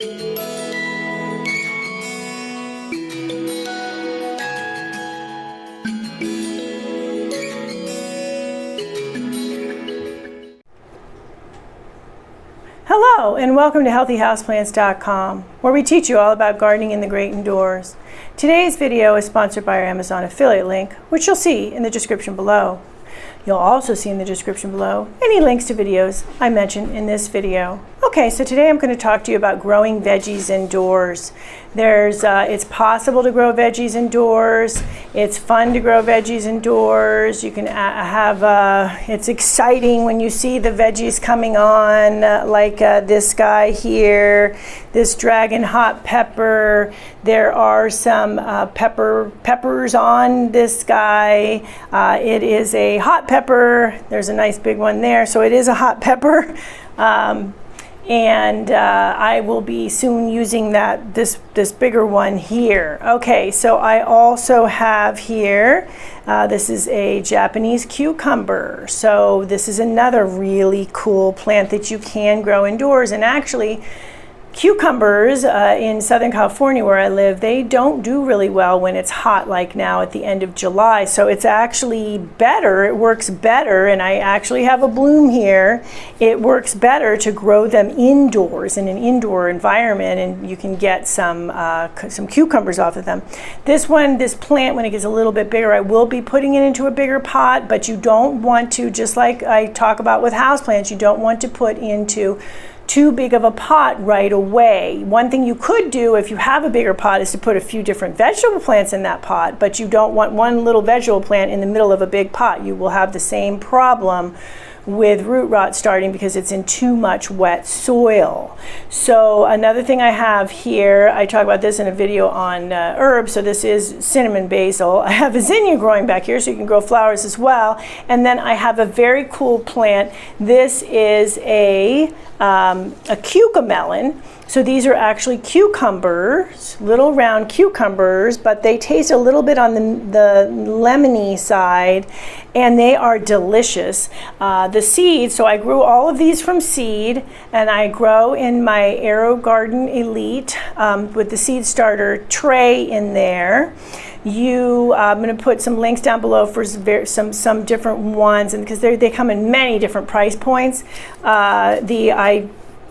Hello and welcome to HealthyHouseplants.com, where we teach you all about gardening in the great indoors. Today's video is sponsored by our Amazon affiliate link, which you'll see in the description below. You'll also see in the description below any links to videos I mentioned in this video. Okay, so today I'm going to talk to you about growing veggies indoors. It's possible to grow veggies indoors. It's fun to grow veggies indoors. You can it's exciting when you see the veggies coming on, like this guy here, this dragon hot pepper. There are some peppers on this guy. It is a hot pepper. There's a nice big one there, so it is a hot pepper. And I will be soon using this bigger one here. Okay, so I also have here, this is a Japanese cucumber. So this is another really cool plant that you can grow indoors. And actually, cucumbers in Southern California where I live, they don't do really well when it's hot like now at the end of July. So it's actually better, it works better, and I actually have a bloom here. It works better to grow them indoors in an indoor environment, and you can get some cucumbers off of them. This plant, when it gets a little bit bigger, I will be putting it into a bigger pot, but you don't want to, just like I talk about with houseplants, you don't want to put into too big of a pot right away. One thing you could do if you have a bigger pot is to put a few different vegetable plants in that pot, but you don't want one little vegetable plant in the middle of a big pot. You will have the same problem with root rot starting because it's in too much wet soil. So another thing I have here, I talk about this in a video on herbs, so this is cinnamon basil. I have a zinnia growing back here, so you can grow flowers as well. And then I have a very cool plant. This is a cucamelon. So these are actually cucumbers, little round cucumbers, but they taste a little bit on the lemony side, and they are delicious. The seeds, so I grew all of these from seed, and I grow in my Aero Garden Elite with the seed starter tray in there. I'm going to put some links down below for some different ones, and because they come in many different price points.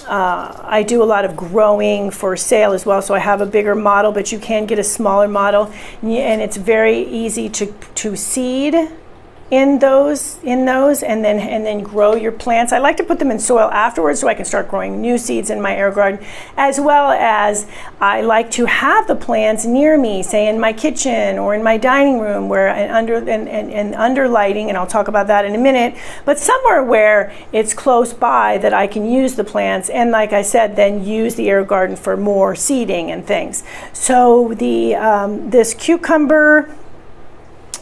I do a lot of growing for sale as well, so I have a bigger model, but you can get a smaller model, and it's very easy to seed in those and then grow your plants. I like to put them in soil afterwards so I can start growing new seeds in my air garden, as well as I like to have the plants near me, say in my kitchen or in my dining room, where under lighting, and I'll talk about that in a minute, but somewhere where it's close by that I can use the plants, and like I said, then use the air garden for more seeding and things. So this cucumber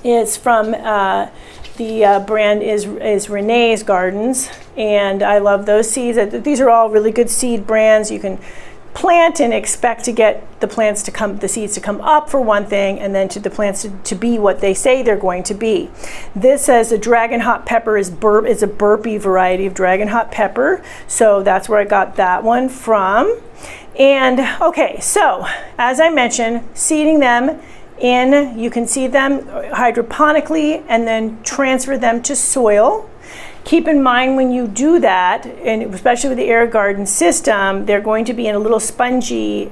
is from the brand is Renee's Gardens, and I love those seeds. These are all really good seed brands. You can plant and expect to get the seeds to come up for one thing, and then the plants to be what they say they're going to be. This as a dragon hot pepper is a burpee variety of dragon hot pepper, so that's where I got that one from. And okay, so as I mentioned, seeding them in, you can seed them hydroponically and then transfer them to soil. Keep in mind when you do that, and especially with the air garden system, they're going to be in a little spongy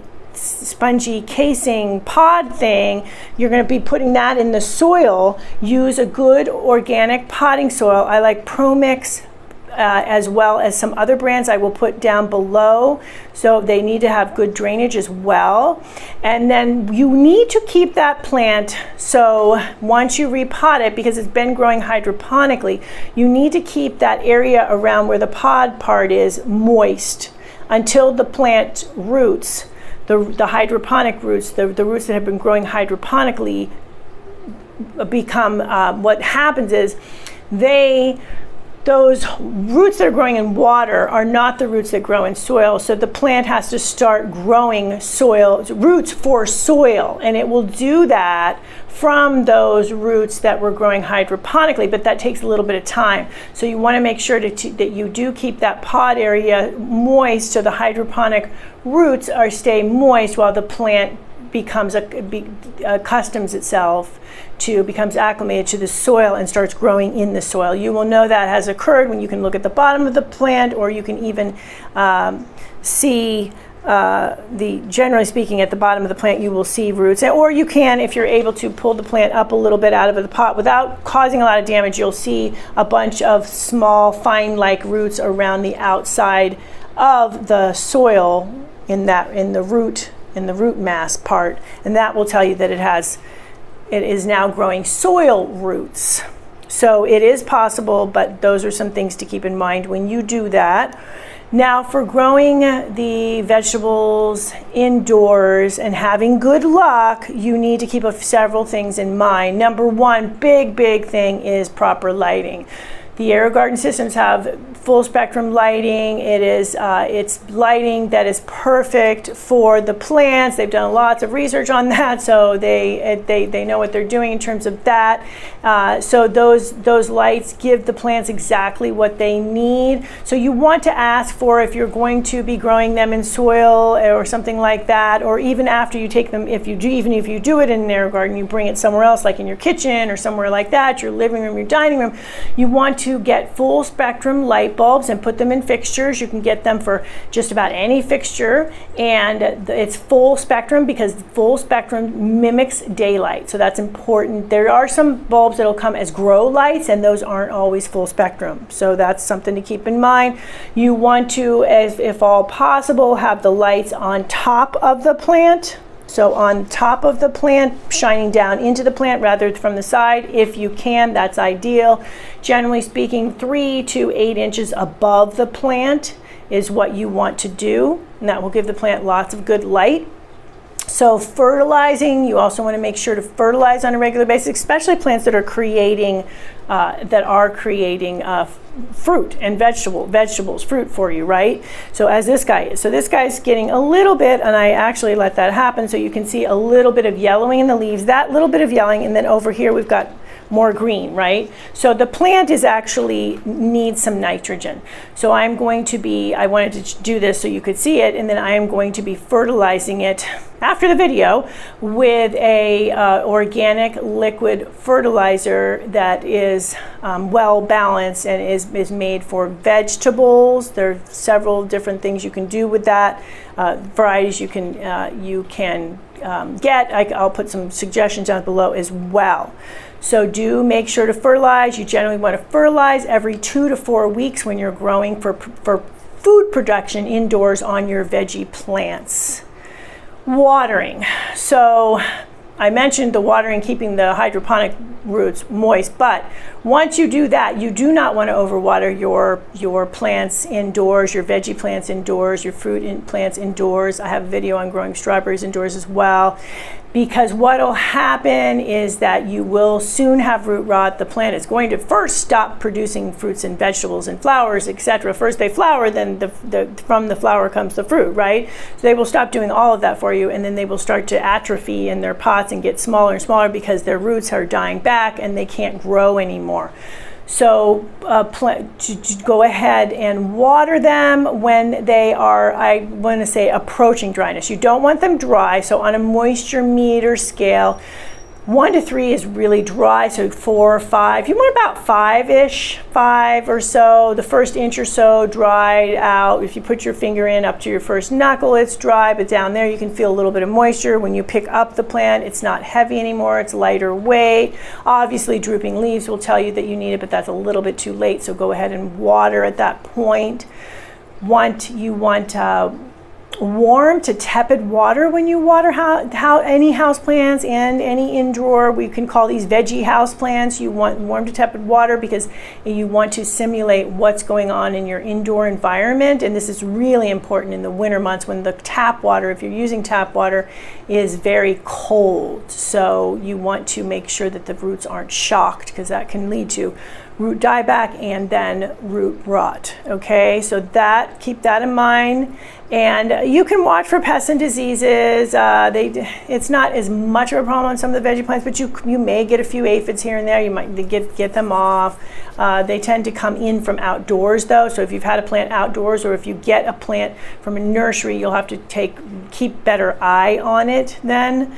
casing pod thing. You're going to be putting that in the soil. Use a good organic potting soil. I like ProMix, as well as some other brands I will put down below. So they need to have good drainage as well. And then you need to keep that plant, so once you repot it, because it's been growing hydroponically, you need to keep that area around where the pod part is moist until the plant roots, the hydroponic roots, the roots that have been growing hydroponically become, what happens is they those roots that are growing in water are not the roots that grow in soil. So the plant has to start growing roots for soil, and it will do that from those roots that were growing hydroponically, but that takes a little bit of time. So you want to make sure that you do keep that pot area moist, so the hydroponic roots stay moist while the plant accustoms itself becomes acclimated to the soil and starts growing in the soil. You will know that has occurred when you can look at the bottom of the plant, or you can even see generally speaking, at the bottom of the plant you will see roots, or you can, if you're able to, pull the plant up a little bit out of the pot without causing a lot of damage. You'll see a bunch of small fine-like roots around the outside of the soil in the root mass part, and that will tell you that it is now growing soil roots. So it is possible, but those are some things to keep in mind when you do that. Now, for growing the vegetables indoors and having good luck, you need to keep several things in mind. Number one, big thing is proper lighting. The AeroGarden systems have full spectrum lighting. It's lighting that is perfect for the plants. They've done lots of research on that, so they know what they're doing in terms of that. So those lights give the plants exactly what they need. So you want to ask for, if you're going to be growing them in soil or something like that, or even after you take them, even if you do it in an AeroGarden, you bring it somewhere else, like in your kitchen or somewhere like that, your living room, your dining room, you want to get full spectrum light bulbs and put them in fixtures. You can get them for just about any fixture, and it's full spectrum because full spectrum mimics daylight, so that's important. There are some bulbs that'll come as grow lights, and those aren't always full spectrum, so that's something to keep in mind. You want to, if all possible, have the lights on top of the plant. So on top of the plant, shining down into the plant rather than from the side. If you can, that's ideal. Generally speaking, 3 to 8 inches above the plant is what you want to do, and that will give the plant lots of good light. So fertilizing, you also want to make sure to fertilize on a regular basis, especially plants that are creating fruit and vegetables, fruit for you, right? So as this guy is. So this guy's getting a little bit, and I actually let that happen so you can see a little bit of yellowing in the leaves, that little bit of yellowing, and then over here we've got more green, right? So the plant needs some nitrogen. So I wanted to do this so you could see it, and then I am going to be fertilizing it after the video with a organic liquid fertilizer that is well balanced and is made for vegetables. There are several different things you can do with that, varieties you can get. I'll put some suggestions down below as well. So do make sure to fertilize. You generally want to fertilize every 2 to 4 weeks when you're growing for food production indoors on your veggie plants. Watering. So I mentioned the watering, keeping the hydroponic roots moist, but once you do that, you do not want to overwater your plants indoors, your veggie plants indoors, your fruit plants indoors. I have a video on growing strawberries indoors as well, because what will happen is that you will soon have root rot. The plant is going to first stop producing fruits and vegetables and flowers, etc. First they flower, then from the flower comes the fruit, right? So they will stop doing all of that for you, and then they will start to atrophy in their pots and get smaller and smaller because their roots are dying back and they can't grow anymore. So to go ahead and water them when they are, I want to say, approaching dryness. You don't want them dry, so on a moisture meter scale, 1 to 3 is really dry, so 4 or 5. You want about 5-ish, 5 or so. The first inch or so dried out. If you put your finger in up to your first knuckle, it's dry, but down there you can feel a little bit of moisture. When you pick up the plant, it's not heavy anymore, it's lighter weight. Obviously, drooping leaves will tell you that you need it, but that's a little bit too late, so go ahead and water at that point. You want warm to tepid water when you water any house plants and any indoor. We can call these veggie house plants. You want warm to tepid water because you want to simulate what's going on in your indoor environment, and this is really important in the winter months when the tap water, if you're using tap water, is very cold. So you want to make sure that the roots aren't shocked, because that can lead to root dieback and then root rot. Okay, so keep that in mind. And you can watch for pests and diseases. It's not as much of a problem on some of the veggie plants, but you may get a few aphids here and there. You might get them off. They tend to come in from outdoors though. So if you've had a plant outdoors, or if you get a plant from a nursery, you'll have to keep better eye on it then.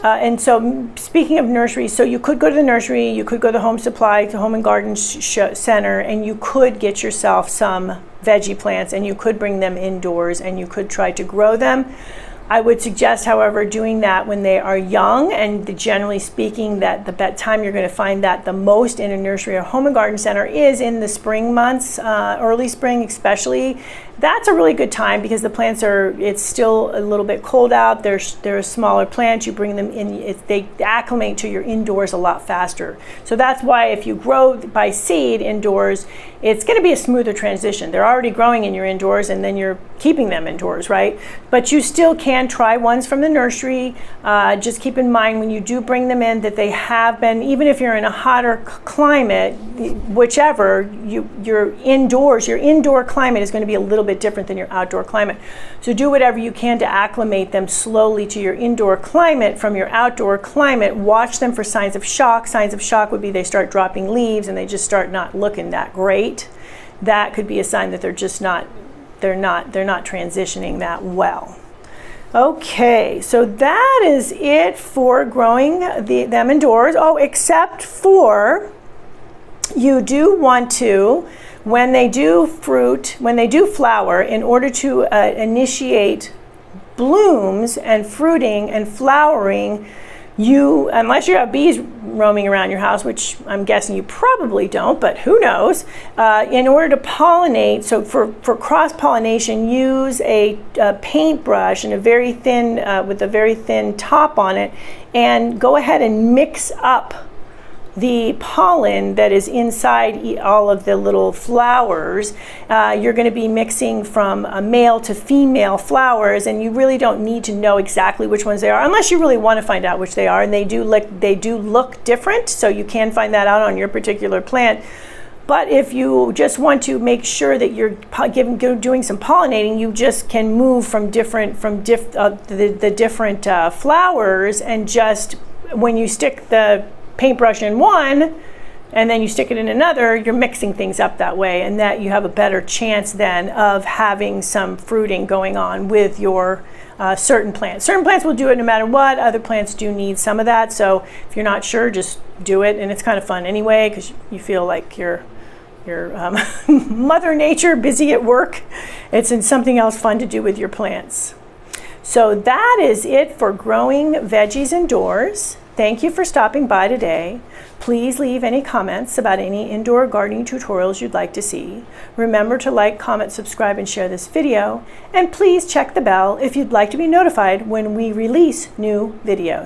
And so speaking of nurseries, so you could go to the nursery, you could go to the home supply, to home and garden center, and you could get yourself some veggie plants, and you could bring them indoors and you could try to grow them. I would suggest, however, doing that when they are young, and generally speaking, that the time you're going to find that the most in a nursery or home and garden center is in the spring months, early spring especially. That's a really good time because the plants it's still a little bit cold out. They're a smaller plant. You bring them in, they acclimate to your indoors a lot faster. So that's why if you grow by seed indoors, it's going to be a smoother transition. They're already growing in your indoors, and then you're keeping them indoors, right? But you still can try ones from the nursery. Just keep in mind when you do bring them in that they have been, even if you're in a hotter climate, whichever, your indoor climate is going to be a little bit different than your outdoor climate. So do whatever you can to acclimate them slowly to your indoor climate from your outdoor climate. Watch them for signs of shock. Signs of shock would be they start dropping leaves and they just start not looking that great. That could be a sign that they're not transitioning that well. Okay, so that is it for growing them indoors. Oh, except for you do want to, when they do flower, in order to initiate blooms and fruiting and flowering, unless you have bees roaming around your house, which I'm guessing you probably don't, but who knows, in order to pollinate, so for cross-pollination, use a paintbrush and with a very thin top on it, and go ahead and mix up the pollen that is inside all of the little flowers. You're going to be mixing from male to female flowers, and you really don't need to know exactly which ones they are unless you really want to find out which they are, and they do look different, so you can find that out on your particular plant. But if you just want to make sure that you're doing some pollinating, you just can move from the different flowers, and just when you stick the paintbrush in one and then you stick it in another, you're mixing things up that way, and that you have a better chance then of having some fruiting going on with your certain plants. Certain plants will do it no matter what. Other plants do need some of that. So if you're not sure, just do it, and it's kind of fun anyway because you feel like you're Mother Nature busy at work. It's something else fun to do with your plants. So that is it for growing veggies indoors. Thank you for stopping by today. Please leave any comments about any indoor gardening tutorials you'd like to see. Remember to like, comment, subscribe, and share this video. And please check the bell if you'd like to be notified when we release new videos.